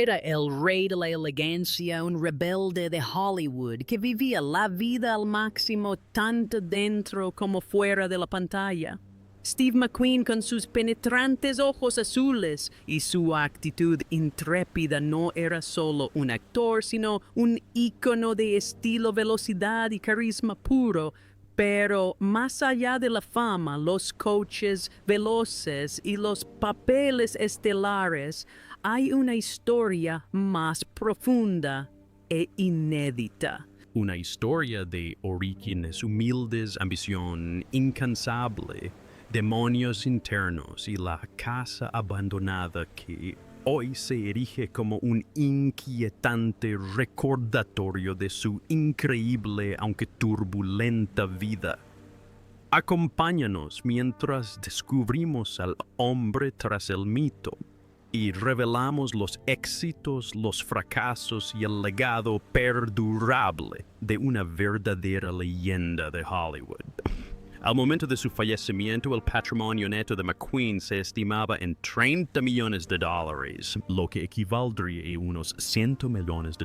Era el rey de la elegancia, un rebelde de Hollywood que vivía la vida al máximo tanto dentro como fuera de la pantalla. Steve McQueen con sus penetrantes ojos azules y su actitud intrépida no era solo un actor, sino un ícono de estilo, velocidad y carisma puro. Pero más allá de la fama, los coches veloces y los papeles estelares, hay una historia más profunda e inédita. Una historia de orígenes humildes, ambición incansable, demonios internos y la casa abandonada que hoy se erige como un inquietante recordatorio de su increíble aunque turbulenta vida. Acompáñanos mientras descubrimos al hombre tras el mito y revelamos los éxitos, los fracasos y el legado perdurable de una verdadera leyenda de Hollywood. Al momento de su fallecimiento, el patrimonio neto de McQueen se estimaba en $30 millones, lo que equivaldría a unos $100 millones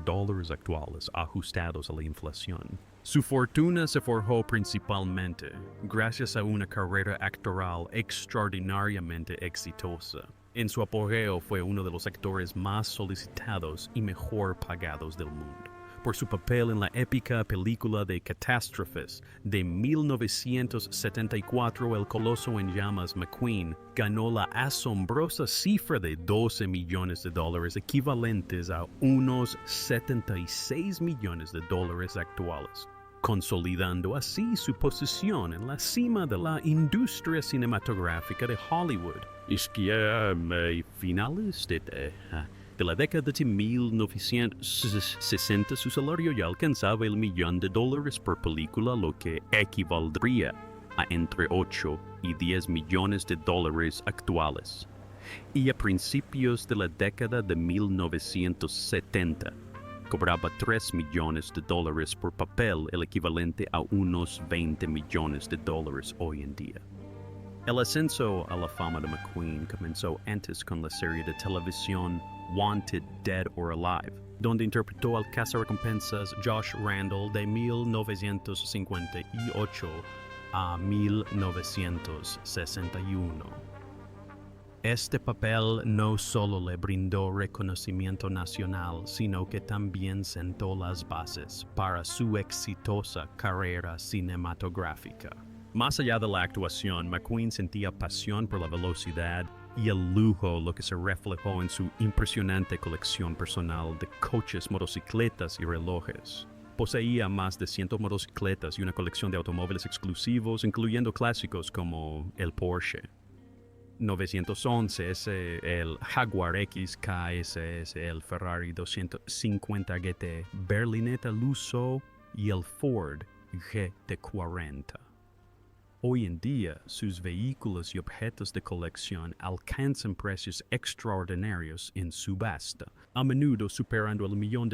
actuales ajustados a la inflación. Su fortuna se forjó principalmente gracias a una carrera actoral extraordinariamente exitosa. En su apogeo fue uno de los actores más solicitados y mejor pagados del mundo. Por su papel en la épica película de catástrofes de 1974, El Coloso en Llamas, McQueen ganó la asombrosa cifra de $12 millones, equivalentes a unos $76 millones actuales, consolidando así su posición en la cima de la industria cinematográfica de Hollywood. Es que a finales de la década de 1960 su salario ya alcanzaba el $1 millón por película, lo que equivaldría a entre 8 y 10 millones de dólares actuales. Y a principios de la década de 1970, cobraba $3 millones por papel, el equivalente a unos $20 millones hoy en día. El ascenso a la fama de McQueen comenzó antes con la serie de televisión Wanted, Dead or Alive, donde interpretó al cazarrecompensas Josh Randall de 1958 a 1961. Este papel no solo le brindó reconocimiento nacional, sino que también sentó las bases para su exitosa carrera cinematográfica. Más allá de la actuación, McQueen sentía pasión por la velocidad y el lujo, lo que se reflejó en su impresionante colección personal de coches, motocicletas y relojes. Poseía más de 100 motocicletas y una colección de automóviles exclusivos, incluyendo clásicos como el Porsche 911, el Jaguar X KSS, el Ferrari 250 GT, Berlinetta Lusso y el Ford GT40. Hoy en día, sus vehículos y objetos de colección alcanzan precios extraordinarios en subasta, a menudo superando el $1 millón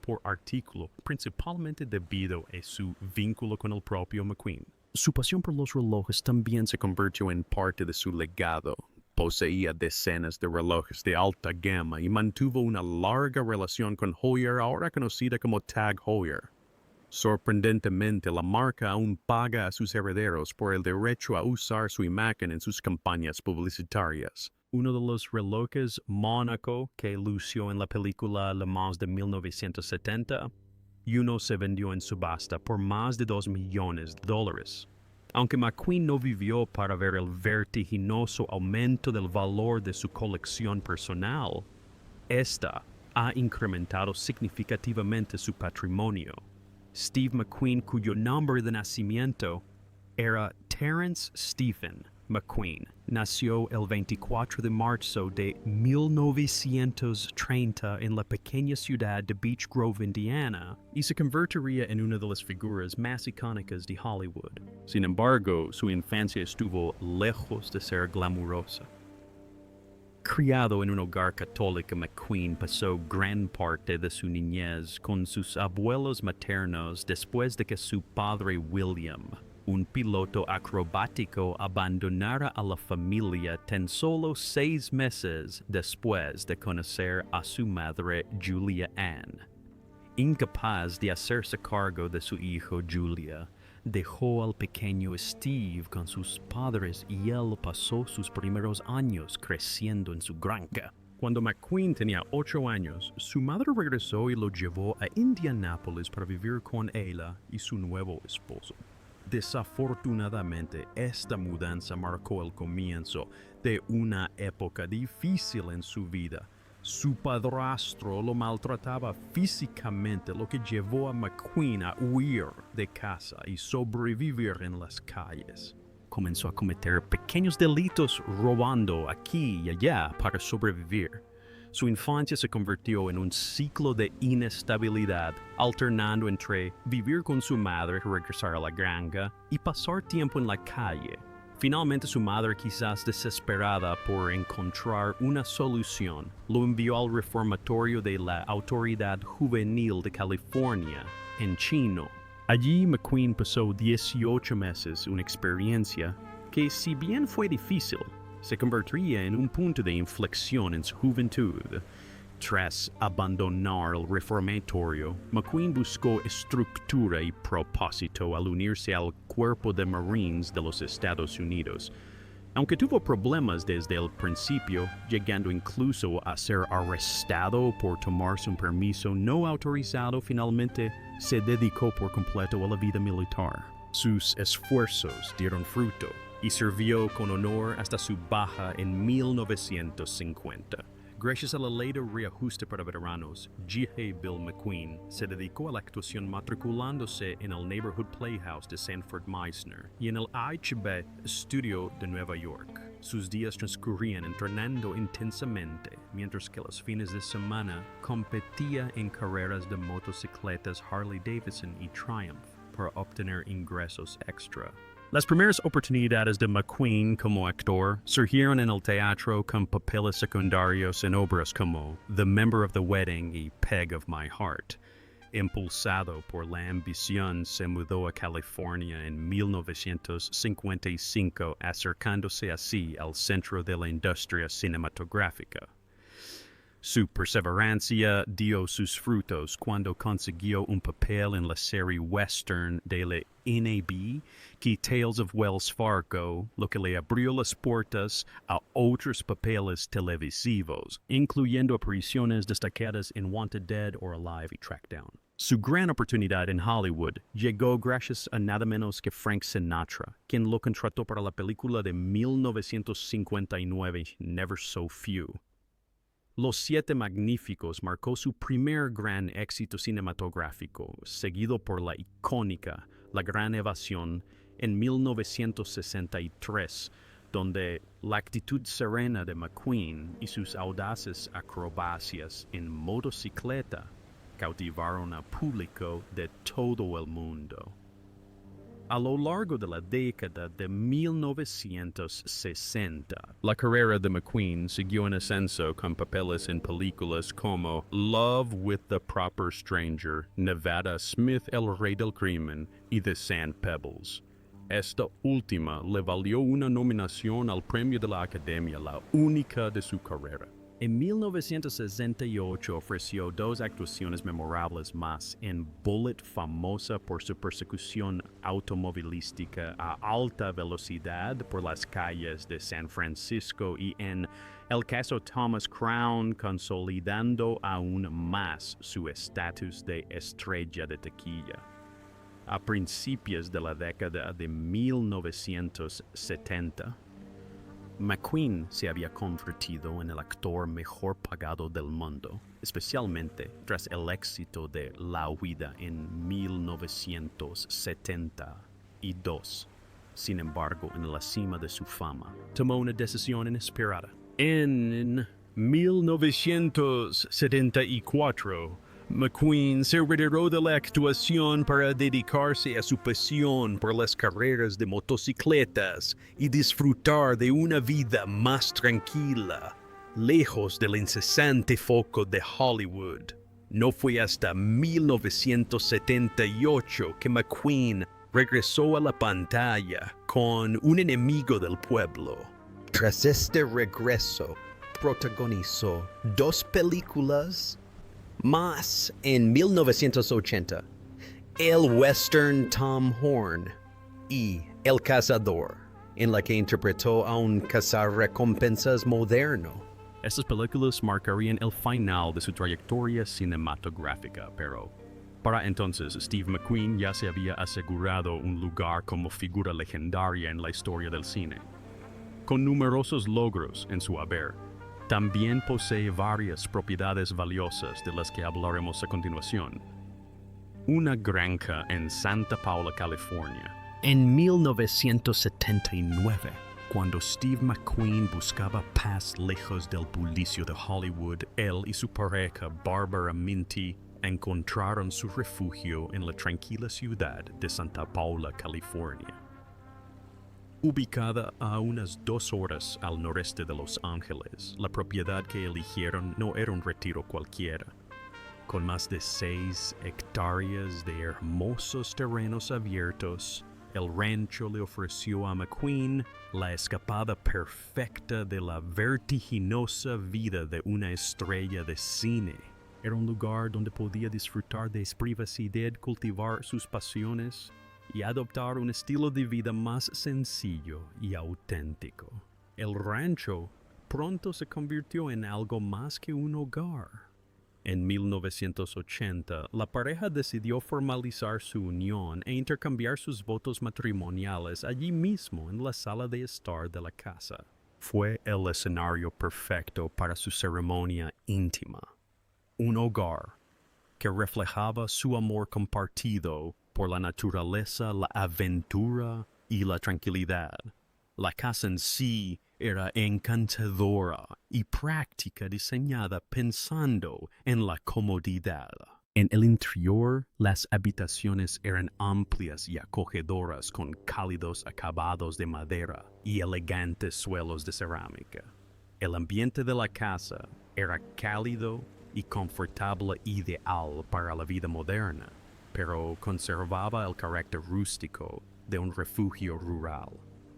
por artículo, principalmente debido a su vínculo con el propio McQueen. Su pasión por los relojes también se convirtió en parte de su legado. Poseía decenas de relojes de alta gama y mantuvo una larga relación con Heuer, ahora conocida como Tag Heuer. Sorprendentemente, la marca aún paga a sus herederos por el derecho a usar su imagen en sus campañas publicitarias. Uno de los relojes Mónaco que lució en la película Le Mans de 1970, y uno se vendió en subasta por más de $2 millones. Aunque McQueen no vivió para ver el vertiginoso aumento del valor de su colección personal, esta ha incrementado significativamente su patrimonio. Steve McQueen, cuyo nombre de nacimiento era Terence Stephen McQueen, nació el 24 de marzo de 1930 en la pequeña ciudad de Beech Grove, Indiana, y se convertiría en una de las figuras más icónicas de Hollywood. Sin embargo, su infancia estuvo lejos de ser glamurosa. Criado en un hogar católico, McQueen pasó gran parte de su niñez con sus abuelos maternos después de que su padre William un piloto acrobático abandonara a la familia tan solo 6 meses después de conocer a su madre Julia Ann. Incapaz de hacerse cargo de su hijo Julia, dejó al pequeño Steve con sus padres y él pasó sus primeros años creciendo en su granja. Cuando McQueen tenía 8 años, su madre regresó y lo llevó a Indianápolis para vivir con ella y su nuevo esposo. Desafortunadamente, esta mudanza marcó el comienzo de una época difícil en su vida. Su padrastro lo maltrataba físicamente, lo que llevó a McQueen a huir de casa y sobrevivir en las calles. Comenzó a cometer pequeños delitos robando aquí y allá para sobrevivir. Su infancia se convirtió en un ciclo de inestabilidad, alternando entre vivir con su madre, regresar a la granja y pasar tiempo en la calle. Finalmente su madre, quizás desesperada por encontrar una solución, lo envió al reformatorio de la Autoridad Juvenil de California, en Chino. Allí McQueen pasó 18 meses, una experiencia que, si bien fue difícil, se convertiría en un punto de inflexión en su juventud. Tras abandonar el reformatorio, McQueen buscó estructura y propósito al unirse al Cuerpo de Marines de los Estados Unidos. Aunque tuvo problemas desde el principio, llegando incluso a ser arrestado por tomarse un permiso no autorizado, finalmente se dedicó por completo a la vida militar. Sus esfuerzos dieron fruto y sirvió con honor hasta su baja en 1950. Gracias a la ley de reajuste para veteranos, G.H. Bill McQueen se dedicó a la actuación matriculándose en el Neighborhood Playhouse de Sanford Meisner y en el IHB Studio de Nueva York. Sus días transcurrían entrenando intensamente, mientras que los fines de semana competía en carreras de motocicletas Harley Davidson y Triumph para obtener ingresos extra. Las primeras oportunidades de McQueen como actor surgieron en el teatro con papeles secundarios en obras como The Member of the Wedding y Peg of My Heart. Impulsado por la ambición, se mudó a California en 1955, acercándose así al centro de la industria cinematográfica. Su perseverancia dio sus frutos cuando consiguió un papel en la serie western de la NAB, Key Tales of Wells Fargo, lo que le abrió las puertas a otros papeles televisivos, incluyendo apariciones destacadas en Wanted Dead or Alive y Trackdown. Su gran oportunidad en Hollywood llegó gracias a nada menos que Frank Sinatra, quien lo contrató para la película de 1959, Never So Few. Los Siete Magníficos marcó su primer gran éxito cinematográfico, seguido por la icónica La Gran Evasión en 1963, donde la actitud serena de McQueen y sus audaces acrobacias en motocicleta cautivaron al público de todo el mundo. A lo largo de la década de 1960, la carrera de McQueen siguió en ascenso con papeles en películas como Love with the Proper Stranger, Nevada Smith, El Rey del Crimen y The Sand Pebbles. Esta última le valió una nominación al Premio de la Academia, la única de su carrera. En 1968 ofreció 2 actuaciones memorables más en Bullet, famosa por su persecución automovilística a alta velocidad por las calles de San Francisco, y en El caso Thomas Crown, consolidando aún más su estatus de estrella de taquilla. A principios de la década de 1970, McQueen se había convertido en el actor mejor pagado del mundo, especialmente tras el éxito de La Vida en 1972. Sin embargo, en la cima de su fama, tomó una decisión inesperada. En 1974, McQueen se retiró de la actuación para dedicarse a su pasión por las carreras de motocicletas y disfrutar de una vida más tranquila, lejos del incesante foco de Hollywood. No fue hasta 1978 que McQueen regresó a la pantalla con un enemigo del pueblo. Tras este regreso, protagonizó 2 películas más en 1980, el western Tom Horn y El Cazador, en la que interpretó a un cazarrecompensas moderno. Estas películas marcarían el final de su trayectoria cinematográfica, pero para entonces Steve McQueen ya se había asegurado un lugar como figura legendaria en la historia del cine. Con numerosos logros en su haber, también posee varias propiedades valiosas de las que hablaremos a continuación. Una granja en Santa Paula, California. En 1979, cuando Steve McQueen buscaba paz lejos del bullicio de Hollywood, él y su pareja Barbara Minty encontraron su refugio en la tranquila ciudad de Santa Paula, California. Ubicada a unas 2 horas al noreste de Los Ángeles, la propiedad que eligieron no era un retiro cualquiera. Con más de 6 hectáreas de hermosos terrenos abiertos, el rancho le ofreció a McQueen la escapada perfecta de la vertiginosa vida de una estrella de cine. Era un lugar donde podía disfrutar de privacidad, cultivar sus pasiones y adoptar un estilo de vida más sencillo y auténtico. El rancho pronto se convirtió en algo más que un hogar. En 1980, la pareja decidió formalizar su unión e intercambiar sus votos matrimoniales allí mismo en la sala de estar de la casa. Fue el escenario perfecto para su ceremonia íntima. Un hogar que reflejaba su amor compartido por la naturaleza, la aventura y la tranquilidad. La casa en sí era encantadora y práctica, diseñada pensando en la comodidad. En el interior, las habitaciones eran amplias y acogedoras con cálidos acabados de madera y elegantes suelos de cerámica. El ambiente de la casa era cálido y confortable, ideal para la vida moderna, pero conservaba el carácter rústico de un refugio rural.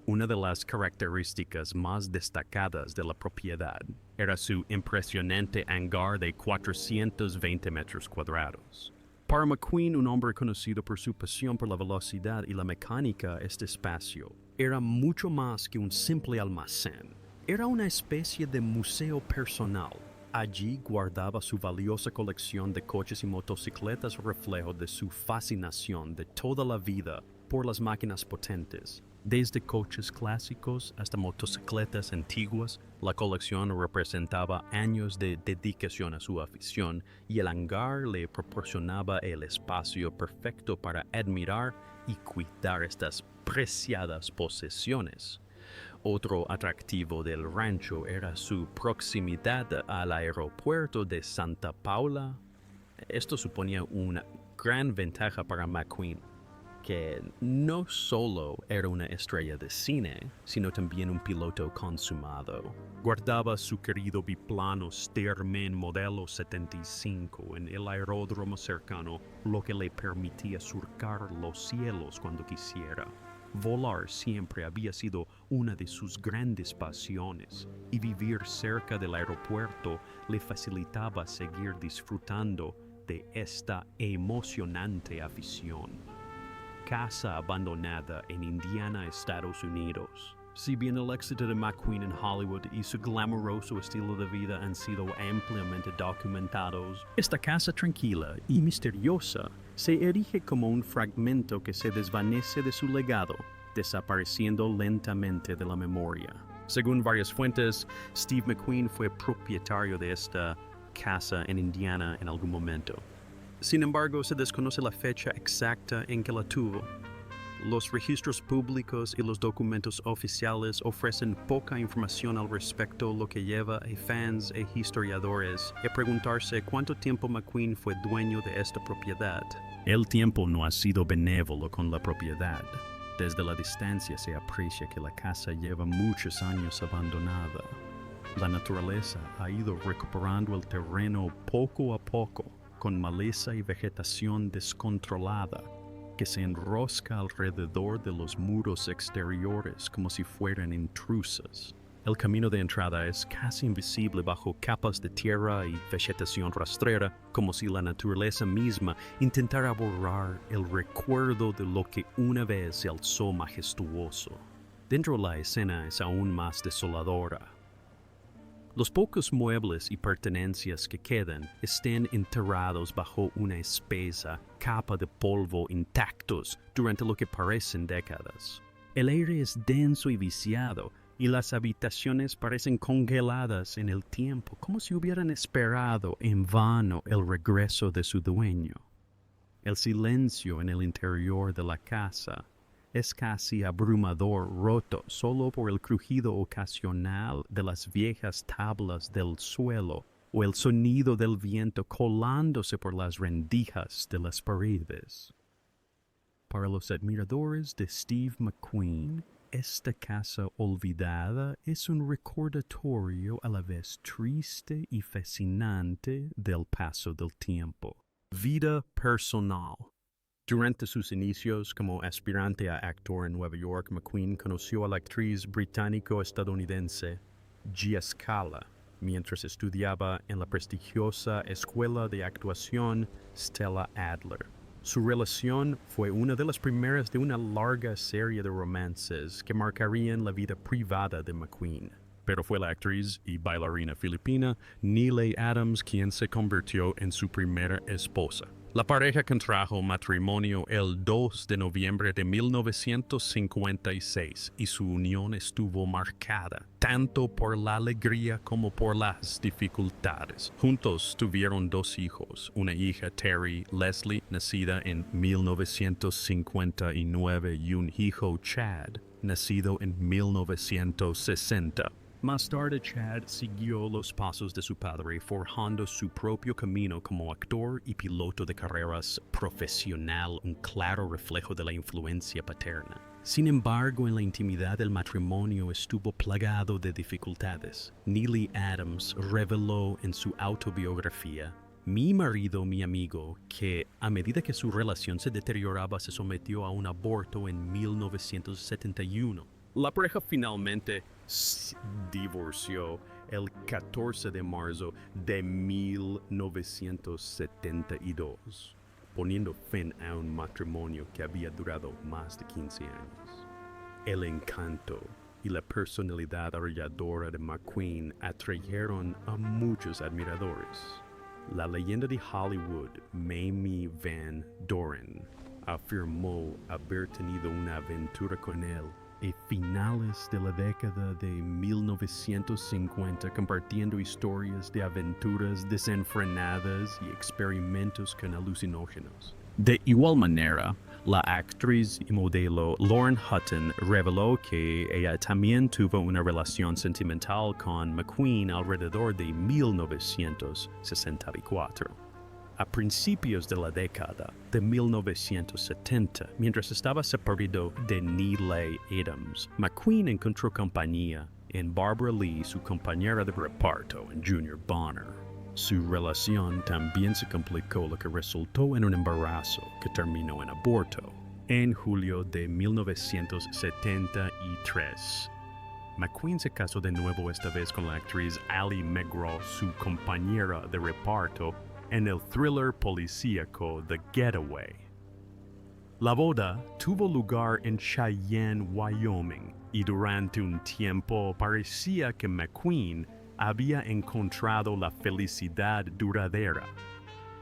Una de las características más destacadas de la propiedad era su impresionante hangar de 420 metros cuadrados. Para McQueen, un hombre conocido por su pasión por la velocidad y la mecánica, este espacio era mucho más que un simple almacén. Era una especie de museo personal. Allí guardaba su valiosa colección de coches y motocicletas, reflejo de su fascinación de toda la vida por las máquinas potentes. Desde coches clásicos hasta motocicletas antiguas, la colección representaba años de dedicación a su afición y el hangar le proporcionaba el espacio perfecto para admirar y cuidar estas preciadas posesiones. Otro atractivo del rancho era su proximidad al aeropuerto de Santa Paula. Esto suponía una gran ventaja para McQueen, que no solo era una estrella de cine, sino también un piloto consumado. Guardaba su querido biplano Stearman modelo 75 en el aeródromo cercano, lo que le permitía surcar los cielos cuando quisiera. Volar siempre había sido una de sus grandes pasiones, y vivir cerca del aeropuerto le facilitaba seguir disfrutando de esta emocionante afición. Casa abandonada en Indiana, Estados Unidos. Si bien el éxito de McQueen en Hollywood y su glamoroso estilo de vida han sido ampliamente documentados, esta casa tranquila y misteriosa se erige como un fragmento que se desvanece de su legado, desapareciendo lentamente de la memoria. Según varias fuentes, Steve McQueen fue propietario de esta casa en Indiana en algún momento. Sin embargo, se desconoce la fecha exacta en que la tuvo. Los registros públicos y los documentos oficiales ofrecen poca información al respecto, lo que lleva a fans e historiadores a preguntarse cuánto tiempo McQueen fue dueño de esta propiedad. El tiempo no ha sido benévolo con la propiedad. Desde la distancia se aprecia que la casa lleva muchos años abandonada. La naturaleza ha ido recuperando el terreno poco a poco, con maleza y vegetación descontrolada, que se enrosca alrededor de los muros exteriores como si fueran intrusas. El camino de entrada es casi invisible bajo capas de tierra y vegetación rastrera, como si la naturaleza misma intentara borrar el recuerdo de lo que una vez se alzó majestuoso. Dentro la escena es aún más desoladora. Los pocos muebles y pertenencias que quedan están enterrados bajo una espesa capa de polvo intactos durante lo que parecen décadas. El aire es denso y viciado, y las habitaciones parecen congeladas en el tiempo, como si hubieran esperado en vano el regreso de su dueño. El silencio en el interior de la casa es casi abrumador, roto solo por el crujido ocasional de las viejas tablas del suelo o el sonido del viento colándose por las rendijas de las paredes. Para los admiradores de Steve McQueen, esta casa olvidada es un recordatorio a la vez triste y fascinante del paso del tiempo. Vida personal. Durante sus inicios como aspirante a actor en Nueva York, McQueen conoció a la actriz británico-estadounidense Gia Scala mientras estudiaba en la prestigiosa escuela de actuación Stella Adler. Su relación fue una de las primeras de una larga serie de romances que marcarían la vida privada de McQueen. Pero fue la actriz y bailarina filipina Neely Adams quien se convirtió en su primera esposa. La pareja contrajo matrimonio el 2 de noviembre de 1956 y su unión estuvo marcada tanto por la alegría como por las dificultades. Juntos tuvieron 2 hijos, una hija Terry Leslie, nacida en 1959, y un hijo Chad, nacido en 1960. Más tarde, Chad siguió los pasos de su padre, forjando su propio camino como actor y piloto de carreras profesional, un claro reflejo de la influencia paterna. Sin embargo, en la intimidad del matrimonio estuvo plagado de dificultades. Neely Adams reveló en su autobiografía: "Mi marido, mi amigo, que a medida que su relación se deterioraba se sometió a un aborto en 1971. La pareja finalmente se divorció el 14 de marzo de 1972, poniendo fin a un matrimonio que había durado más de 15 años. El encanto y la personalidad arrolladora de McQueen atrajeron a muchos admiradores. La leyenda de Hollywood, Mamie Van Doren, afirmó haber tenido una aventura con él a finales de la década de 1950, compartiendo historias de aventuras desenfrenadas y experimentos con alucinógenos. De igual manera, la actriz y modelo Lauren Hutton reveló que ella también tuvo una relación sentimental con McQueen alrededor de 1964. A principios de la década de 1970, mientras estaba separado de Neely Adams, McQueen encontró compañía en Barbara Lee, su compañera de reparto en Junior Bonner. Su relación también se complicó, lo que resultó en un embarazo que terminó en aborto en julio de 1973. McQueen se casó de nuevo, esta vez con la actriz Ali McGraw, su compañera de reparto en el thriller policíaco The Getaway. La boda tuvo lugar en Cheyenne, Wyoming, y durante un tiempo parecía que McQueen había encontrado la felicidad duradera.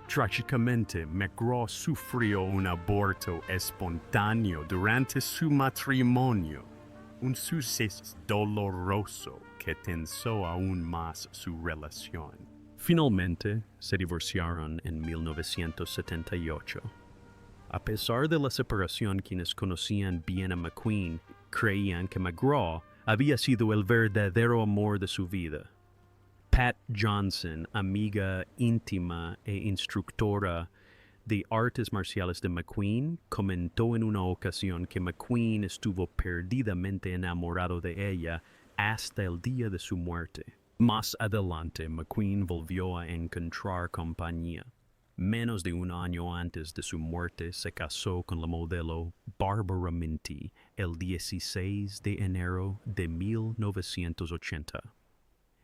Trágicamente, McGraw sufrió un aborto espontáneo durante su matrimonio, un suceso doloroso que tensó aún más su relación. Finalmente, se divorciaron en 1978. A pesar de la separación, quienes conocían bien a McQueen creían que McGraw había sido el verdadero amor de su vida. Pat Johnson, amiga íntima e instructora de artes marciales de McQueen, comentó en una ocasión que McQueen estuvo perdidamente enamorado de ella hasta el día de su muerte. Más adelante, McQueen volvió a encontrar compañía. Menos de un año antes de su muerte se casó con la modelo Barbara Minty el 16 de enero de 1980.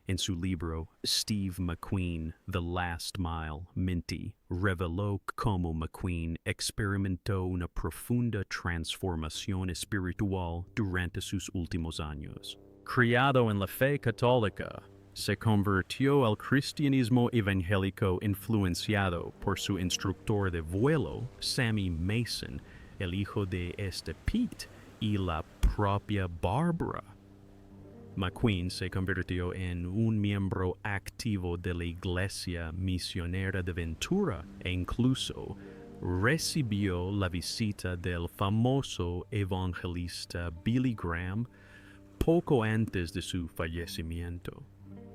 En su libro Steve McQueen, The Last Mile, Minty reveló cómo McQueen experimentó una profunda transformación espiritual durante sus últimos años. Criado en la fe católica, se convirtió al cristianismo evangélico influenciado por su instructor de vuelo, Sammy Mason, el hijo de este Pete y la propia Barbara. McQueen se convirtió en un miembro activo de la Iglesia Misionera de Ventura e incluso recibió la visita del famoso evangelista Billy Graham poco antes de su fallecimiento.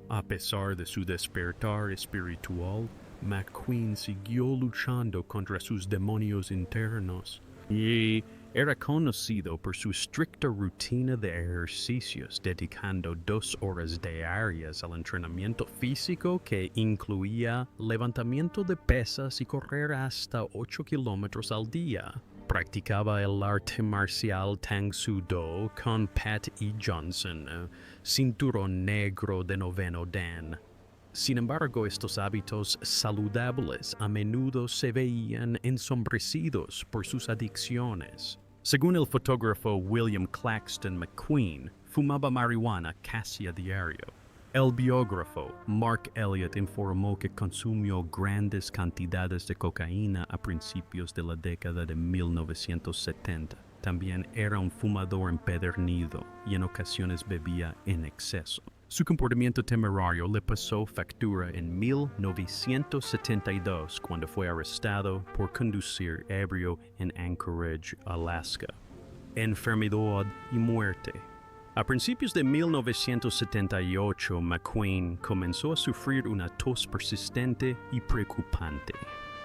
A pesar de su despertar espiritual, McQueen siguió luchando contra sus demonios internos y era conocido por su estricta rutina de ejercicios, dedicando 2 horas diarias al entrenamiento físico que incluía levantamiento de pesas y correr hasta 8 kilómetros al día. Practicaba el arte marcial Tang Soo Do con Pat E. Johnson, cinturón negro de 9º Dan. Sin embargo, estos hábitos saludables a menudo se veían ensombrecidos por sus adicciones. Según el fotógrafo William Claxton McQueen, fumaba marihuana casi a diario. El biógrafo Mark Elliott informó que consumió grandes cantidades de cocaína a principios de la década de 1970. También era un fumador empedernido y en ocasiones bebía en exceso. Su comportamiento temerario le pasó factura en 1972 cuando fue arrestado por conducir ebrio en Anchorage, Alaska. Enfermedad y muerte. A principios de 1978, McQueen comenzó a sufrir una tos persistente y preocupante.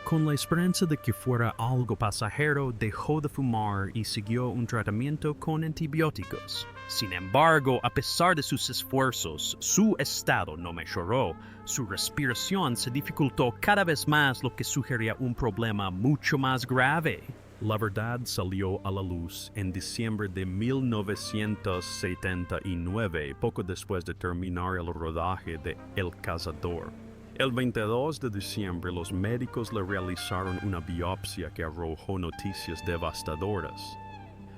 Con la esperanza de que fuera algo pasajero, dejó de fumar y siguió un tratamiento con antibióticos. Sin embargo, a pesar de sus esfuerzos, su estado no mejoró. Su respiración se dificultó cada vez más, lo que sugería un problema mucho más grave. La verdad salió a la luz en diciembre de 1979, poco después de terminar el rodaje de El Cazador. El 22 de diciembre, los médicos le realizaron una biopsia que arrojó noticias devastadoras.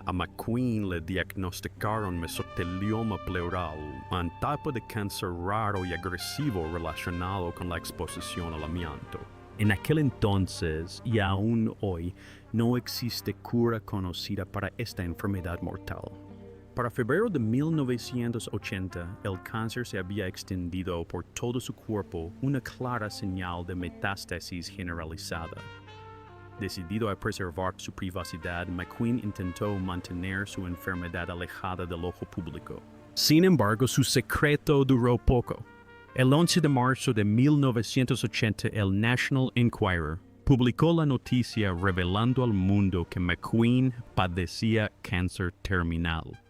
A McQueen le diagnosticaron mesotelioma pleural, un tipo de cáncer raro y agresivo relacionado con la exposición al amianto. En aquel entonces y aún hoy, no existe cura conocida para esta enfermedad mortal. Para febrero de 1980, el cáncer se había extendido por todo su cuerpo, una clara señal de metástasis generalizada. Decidido a preservar su privacidad, McQueen intentó mantener su enfermedad alejada del ojo público. Sin embargo, su secreto duró poco. El 11 de marzo de 1980, el National Enquirer publicó la noticia revelando al mundo que McQueen padecía cáncer terminal.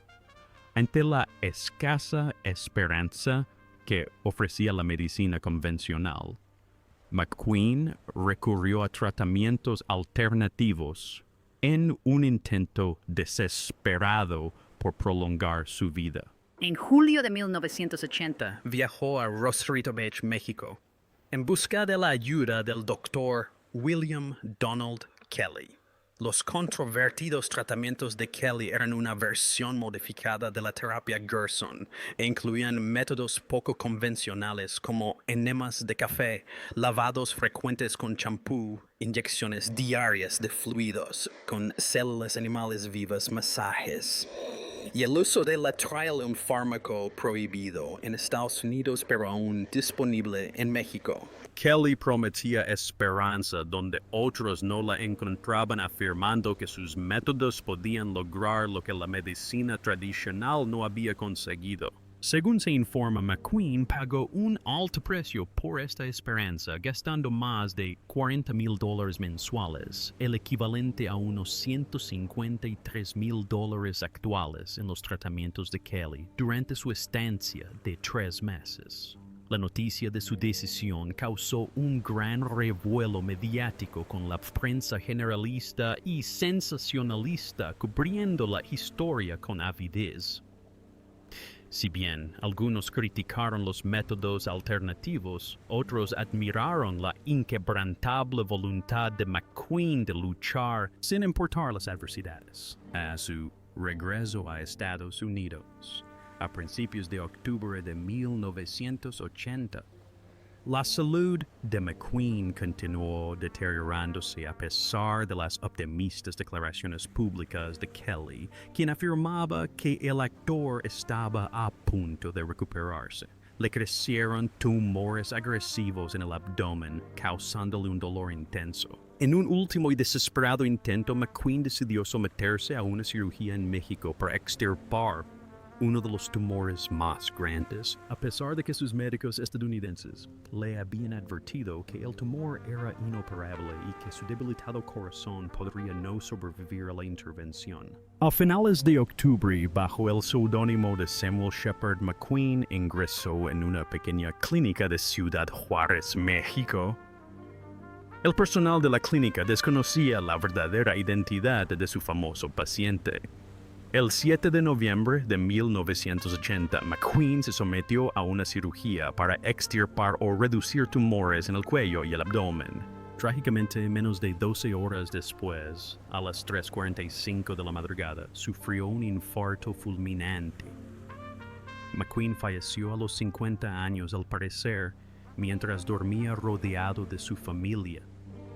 Ante la escasa esperanza que ofrecía la medicina convencional, McQueen recurrió a tratamientos alternativos en un intento desesperado por prolongar su vida. En julio de 1980, viajó a Rosarito Beach, México, en busca de la ayuda del doctor William Donald Kelly. Los controvertidos tratamientos de Kelly eran una versión modificada de la terapia Gerson e incluían métodos poco convencionales como enemas de café, lavados frecuentes con champú, inyecciones diarias de fluidos con células animales vivas, masajes y el uso de laetrile, un fármaco prohibido en Estados Unidos pero aún disponible en México. Kelly prometía esperanza donde otros no la encontraban, afirmando que sus métodos podían lograr lo que la medicina tradicional no había conseguido. Según se informa, McQueen pagó un alto precio por esta esperanza, gastando más de $40,000 mensuales, el equivalente a unos $153,000 actuales en los tratamientos de Kelly durante su estancia de 3 meses. La noticia de su decisión causó un gran revuelo mediático con la prensa generalista y sensacionalista cubriendo la historia con avidez. Si bien algunos criticaron los métodos alternativos, otros admiraron la inquebrantable voluntad de McQueen de luchar sin importar las adversidades. A su regreso a Estados Unidos, a principios de octubre de 1980, la salud de McQueen continuó deteriorándose a pesar de las optimistas declaraciones públicas de Kelly, quien afirmaba que el actor estaba a punto de recuperarse. Le crecieron tumores agresivos en el abdomen, causándole un dolor intenso. En un último y desesperado intento, McQueen decidió someterse a una cirugía en México para extirpar uno de los tumores más grandes, a pesar de que sus médicos estadounidenses le habían advertido que el tumor era inoperable y que su debilitado corazón podría no sobrevivir a la intervención. A finales de octubre, bajo el seudónimo de Samuel Shepard, McQueen ingresó en una pequeña clínica de Ciudad Juárez, México. El personal de la clínica desconocía la verdadera identidad de su famoso paciente. El 7 de noviembre de 1980, McQueen se sometió a una cirugía para extirpar o reducir tumores en el cuello y el abdomen. Trágicamente, menos de 12 horas después, a las 3:45 de la madrugada, sufrió un infarto fulminante. McQueen falleció a los 50 años al parecer, mientras dormía rodeado de su familia.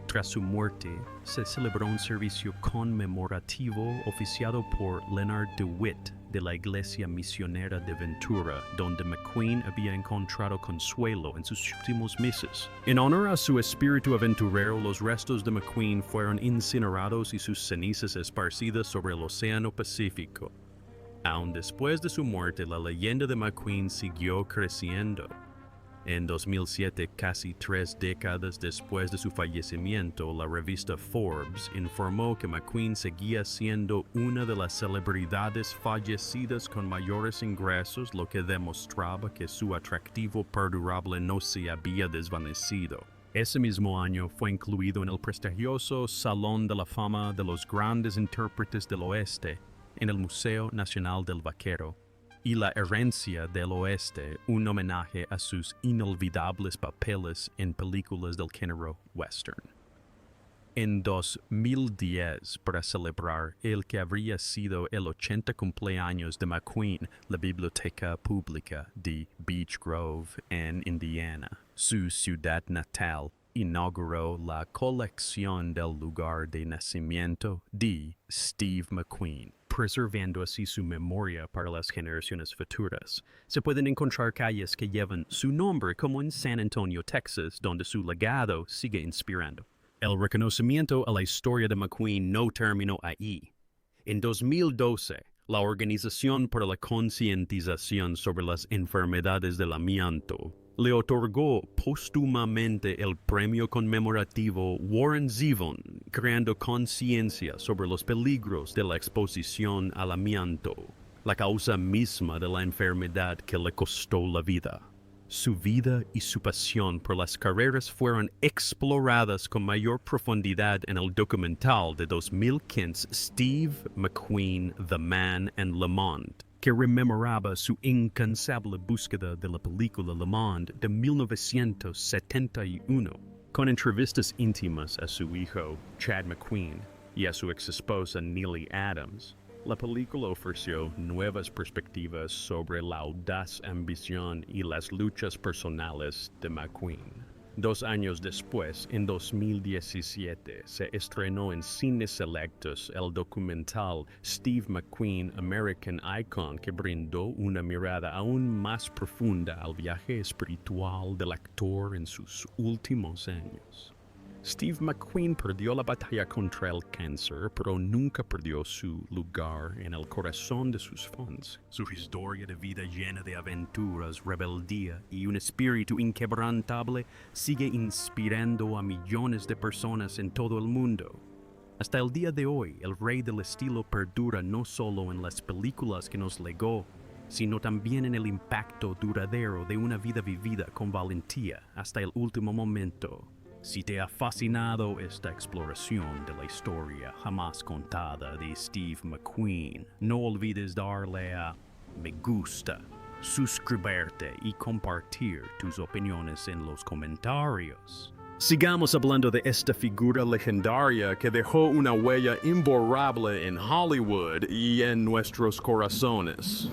Tras su muerte, se celebró un servicio conmemorativo oficiado por Leonard DeWitt de la Iglesia Misionera de Ventura, donde McQueen había encontrado consuelo en sus últimos meses. En honor a su espíritu aventurero, los restos de McQueen fueron incinerados y sus cenizas esparcidas sobre el Océano Pacífico. Aún después de su muerte, la leyenda de McQueen siguió creciendo. En 2007, casi 3 décadas después de su fallecimiento, la revista Forbes informó que McQueen seguía siendo una de las celebridades fallecidas con mayores ingresos, lo que demostraba que su atractivo perdurable no se había desvanecido. Ese mismo año fue incluido en el prestigioso Salón de la Fama de los Grandes Intérpretes del Oeste en el Museo Nacional del Vaquero, y La Herencia del Oeste, un homenaje a sus inolvidables papeles en películas del género western. En 2010, para celebrar el que habría sido el 80 cumpleaños de McQueen, la Biblioteca Pública de Beech Grove, en Indiana, su ciudad natal, inauguró la colección del lugar de nacimiento de Steve McQueen, preservando así su memoria para las generaciones futuras. Se pueden encontrar calles que llevan su nombre, como en San Antonio, Texas, donde su legado sigue inspirando. El reconocimiento a la historia de McQueen no terminó ahí. En 2012, la Organización para la Concientización sobre las Enfermedades del Amianto le otorgó póstumamente el premio conmemorativo Warren Zevon, creando conciencia sobre los peligros de la exposición al amianto, la causa misma de la enfermedad que le costó la vida. Su vida y su pasión por las carreras fueron exploradas con mayor profundidad en el documental de 2015 Steve McQueen, The Man and Le Monde, que rememoraba su incansable búsqueda de la película Le Monde de 1971, con entrevistas íntimas a su hijo, Chad McQueen, y a su exesposa Neely Adams. La película ofreció nuevas perspectivas sobre la audaz ambición y las luchas personales de McQueen. 2 años después, en 2017, se estrenó en cines selectos el documental Steve McQueen, American Icon, que brindó una mirada aún más profunda al viaje espiritual del actor en sus últimos años. Steve McQueen perdió la batalla contra el cáncer, pero nunca perdió su lugar en el corazón de sus fans. Su historia de vida llena de aventuras, rebeldía y un espíritu inquebrantable sigue inspirando a millones de personas en todo el mundo. Hasta el día de hoy, el rey del estilo perdura no solo en las películas que nos legó, sino también en el impacto duradero de una vida vivida con valentía hasta el último momento. Si te ha fascinado esta exploración de la historia jamás contada de Steve McQueen, no olvides darle a me gusta, suscribirte y compartir tus opiniones en los comentarios. Sigamos hablando de esta figura legendaria que dejó una huella imborrable en Hollywood y en nuestros corazones.